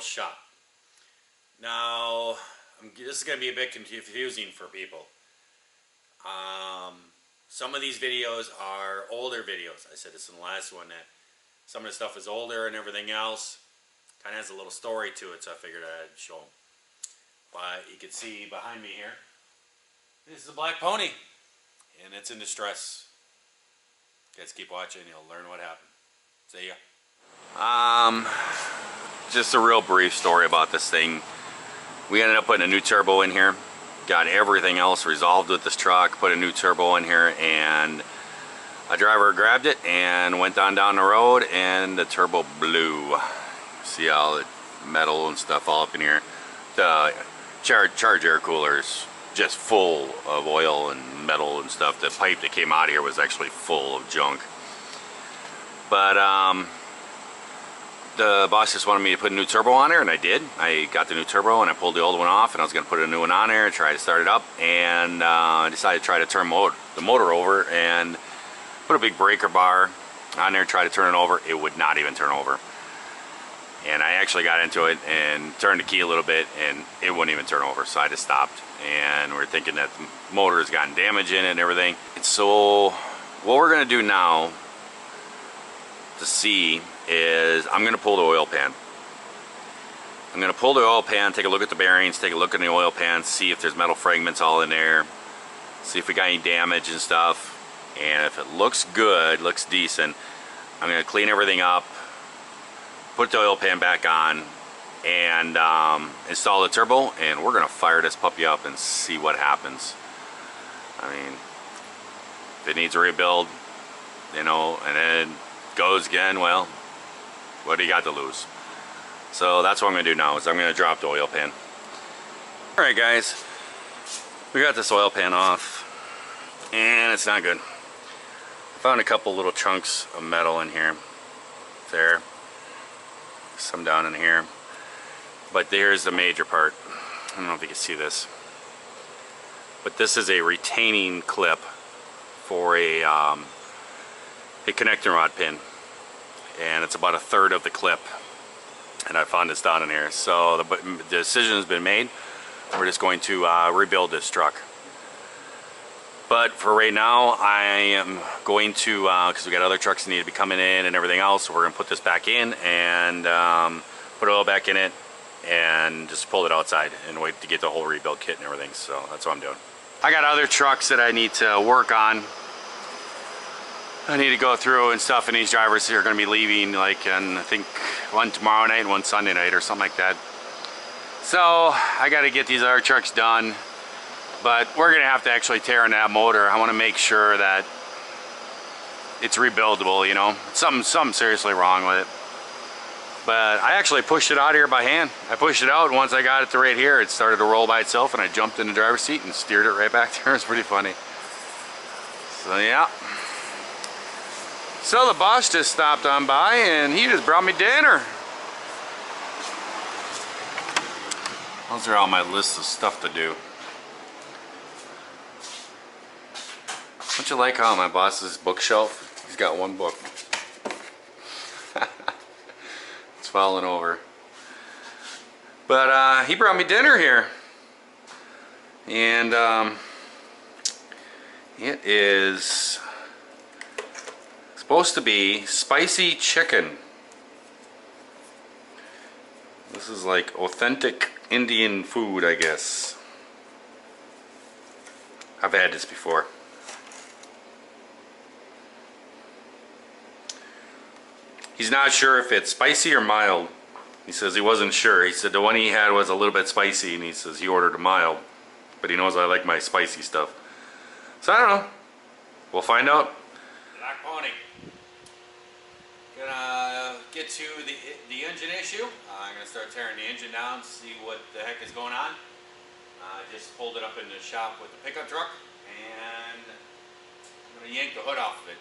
shop. Now, this is going to be a bit confusing for people. Some of these videos are older videos. I said this in the last one that some of the stuff is older and everything else. Kind of has a little story to it, so I figured I'd show them. But you can see behind me here, this is a black pony, and it's in distress. You guys keep watching, you'll learn what happened. See ya. Just a real brief story about this thing. We ended up putting a new turbo in here. Got everything else resolved with this truck, put a new turbo in here, and a driver grabbed it and went on down the road, and the turbo blew. See all the metal and stuff all up in here. The charge air cooler's just full of oil and metal and stuff. The pipe that came out of here was actually full of junk. But the boss just wanted me to put a new turbo on there, and I did. I got the new turbo and I pulled the old one off, and I was going to put a new one on there and try to start it up, and I decided to try to turn the motor over and put a big breaker bar on there, try to turn it over. It would not even turn over. And I actually got into it and turned the key a little bit, and it wouldn't even turn over, so I just stopped. And we're thinking that the motor has gotten damage in it and everything. And so what we're going to do now to see is I'm going to pull the oil pan. I'm going to pull the oil pan, take a look at the bearings, take a look at the oil pan, see if there's metal fragments all in there, see if we got any damage and stuff. And if it looks good, looks decent, I'm going to clean everything up, put the oil pan back on, and install the turbo, and we're going to fire this puppy up and see what happens. I mean, if it needs a rebuild, you know, and then goes again, well, what do you got to lose? So that's what I'm going to do now, is I'm going to drop the oil pan. Alright guys, we got this oil pan off, and it's not good. I found a couple little chunks of metal in here. There. Some down in here. But there's the major part. I don't know if you can see this. But this is a retaining clip for a connecting rod pin. And it's about a third of the clip. And I found this down in here. So the decision has been made. We're just going to rebuild this truck. But for right now, I am going to, because we got other trucks that need to be coming in and everything else, so we're going to put this back in and put oil back in it and just pull it outside and wait to get the whole rebuild kit and everything. So that's what I'm doing. I got other trucks that I need to work on. I need to go through and stuff, and these drivers are going to be leaving like I think one tomorrow night and one Sunday night or something like that. So I got to get these other trucks done. But we're going to have to actually tear in that motor. I want to make sure that it's rebuildable, you know. Something seriously wrong with it. But I actually pushed it out here by hand. I pushed it out, and once I got it to right here, it started to roll by itself, and I jumped in the driver's seat and steered it right back there. It was pretty funny. So yeah. So the boss just stopped on by, and he just brought me dinner. Those are all my lists of stuff to do. Don't you like how my boss's bookshelf, he's got one book. It's falling over. But he brought me dinner here. And it is supposed to be spicy chicken. This is like authentic Indian food, I guess. I've had this before. He's not sure if it's spicy or mild. He says he wasn't sure. He said the one he had was a little bit spicy, and he says he ordered a mild. But he knows I like my spicy stuff. So I don't know. We'll find out. Black Pony. Gonna get to the engine issue. I'm gonna start tearing the engine down, see what the heck is going on. Just pulled it up in the shop with the pickup truck, and I'm gonna yank the hood off of it.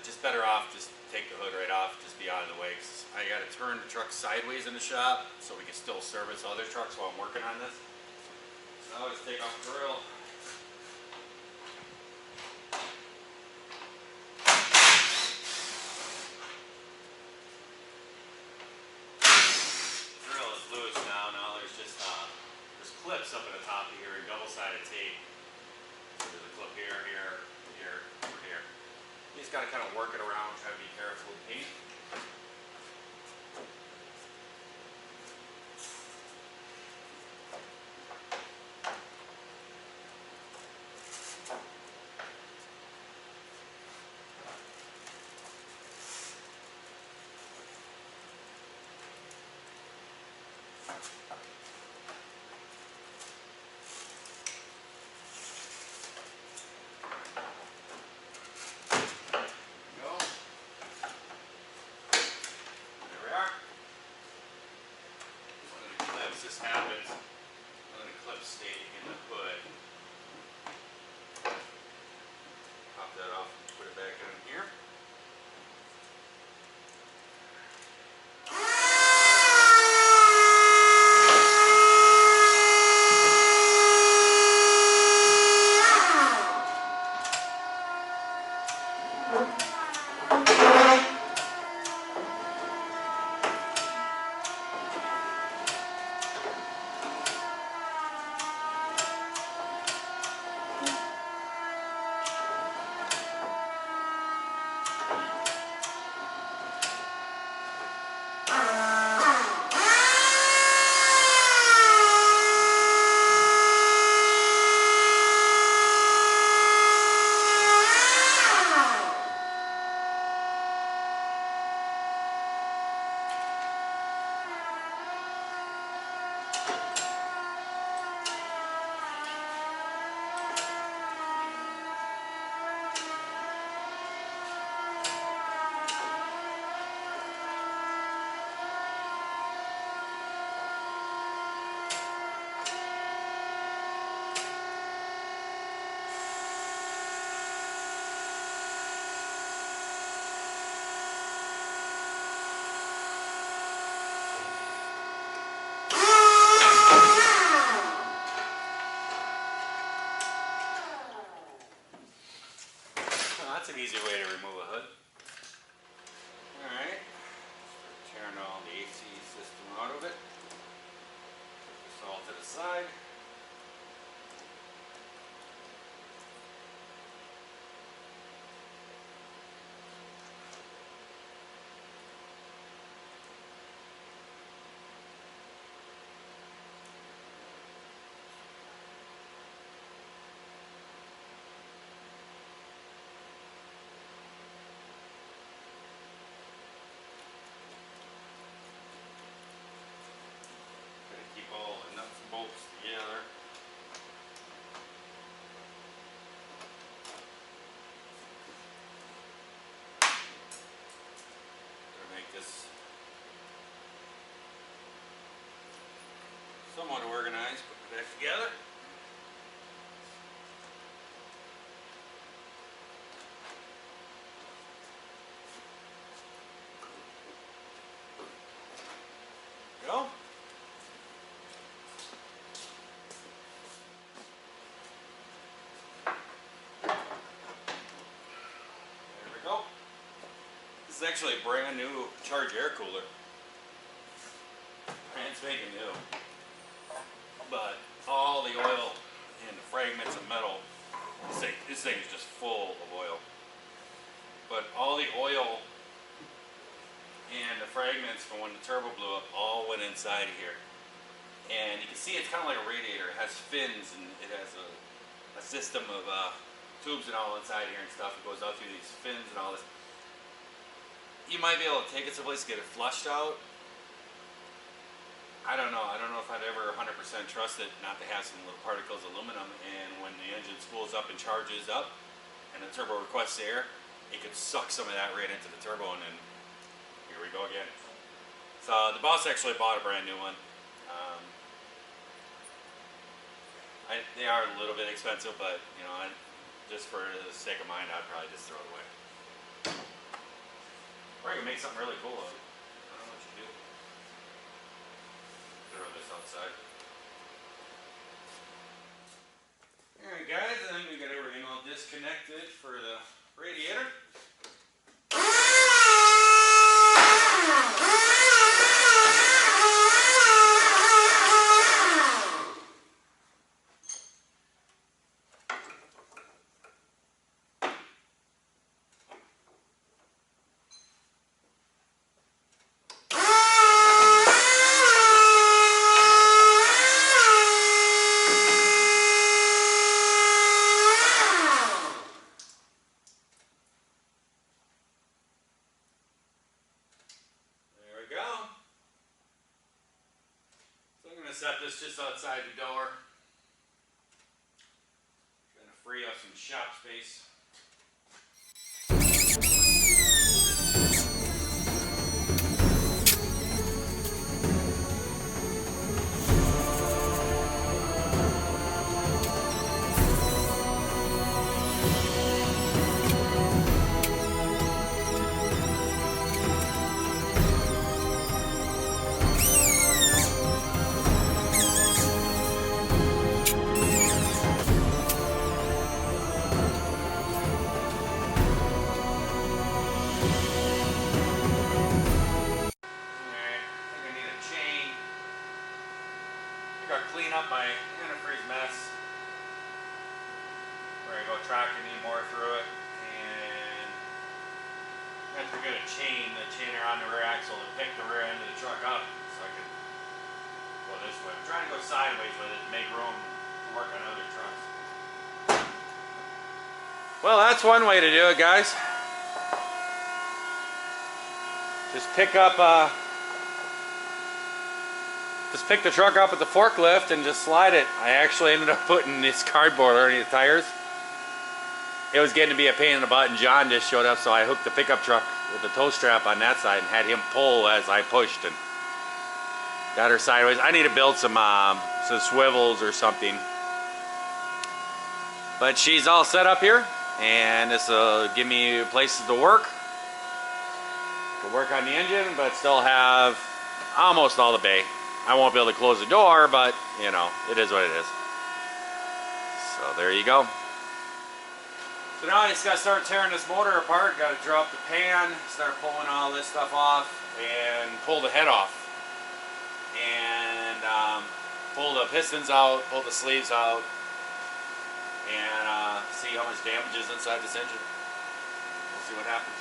Just better off just take the hood right off, just be out of the way. 'Cause I gotta turn the truck sideways in the shop so we can still service other trucks while I'm working on this. So I'll just take off the grill. got to kind of work it around, try to be careful with paint. This happens when the clips stay in the hood. Pop that off and put it back in here. That's an easy way to remove a hood. Alright, tearing all the AC system out of it. Put this all to the side. Keep all the nuts and bolts together. To make this somewhat organized, put it back together. Go. This is actually a brand new Charge air cooler. And it's making new. But all the oil and the fragments of metal, this thing is just full of oil. But all the oil and the fragments from when the turbo blew up all went inside of here. And you can see it's kind of like a radiator. It has fins and it has a system of tubes and all inside here and stuff. It goes out through these fins and all this. You might be able to take it someplace, get it flushed out. I don't know. I don't know if I'd ever 100% trust it not to have some little particles of aluminum, and when the engine spools up and charges up and the turbo requests air, it could suck some of that right into the turbo, and then here we go again. So the boss actually bought a brand new one. They are a little bit expensive, but you know, just for the sake of mine, I'd probably just throw it away. Or I can make something really cool of it. I don't know what you do. Throw this outside. Alright guys, I think we got everything all disconnected for the radiator. this just outside the door. Trying to free up some shop space. Clean up my antifreeze mess where I go tracking anymore through it, and I have to get a chain around the rear axle to pick the rear end of the truck up so I can go this way. I'm trying to go sideways with it to make room to work on other trucks. Well, that's one way to do it, guys. Just pick the truck up with the forklift and just slide it. I actually ended up putting this cardboard underneath the tires. It was getting to be a pain in the butt, and John just showed up, so I hooked the pickup truck with the tow strap on that side and had him pull as I pushed and got her sideways. I need to build some swivels or something. But she's all set up here, and this will give me places to work. To work on the engine, but still have almost all the bay. I won't be able to close the door, but you know, it is what it is. So there you go. So now I just gotta start tearing this motor apart. Gotta drop the pan, start pulling all this stuff off, and pull the head off. And pull the pistons out, pull the sleeves out, and see how much damage is inside this engine. We'll see what happens.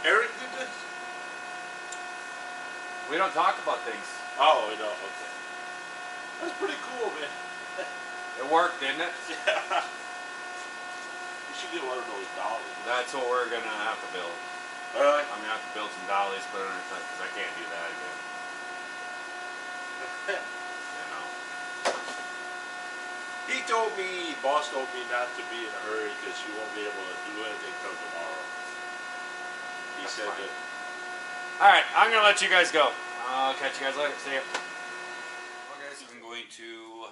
Eric did this? We don't talk about things. Oh, no, okay. That's pretty cool, man. It worked, didn't it? Yeah. You should get one of those dollies. That's what we're gonna have to build. Really? I'm gonna have to build some dollies, put it under the because I can't do that again. You know. He told me, boss told me not to be in a hurry because you won't be able to do anything till tomorrow. He said that. Alright, I'm gonna let you guys go. I'll catch you guys later. See ya. Well, guys, I'm going to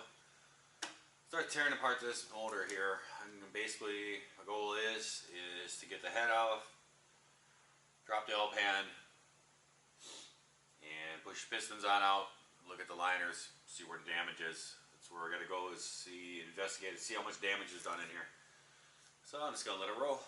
start tearing apart this motor here. And basically, my goal is to get the head off, drop the oil pan, and push pistons on out. Look at the liners, see where the damage is. That's where we're gonna go, is investigate and see how much damage is done in here. So I'm just gonna let it roll.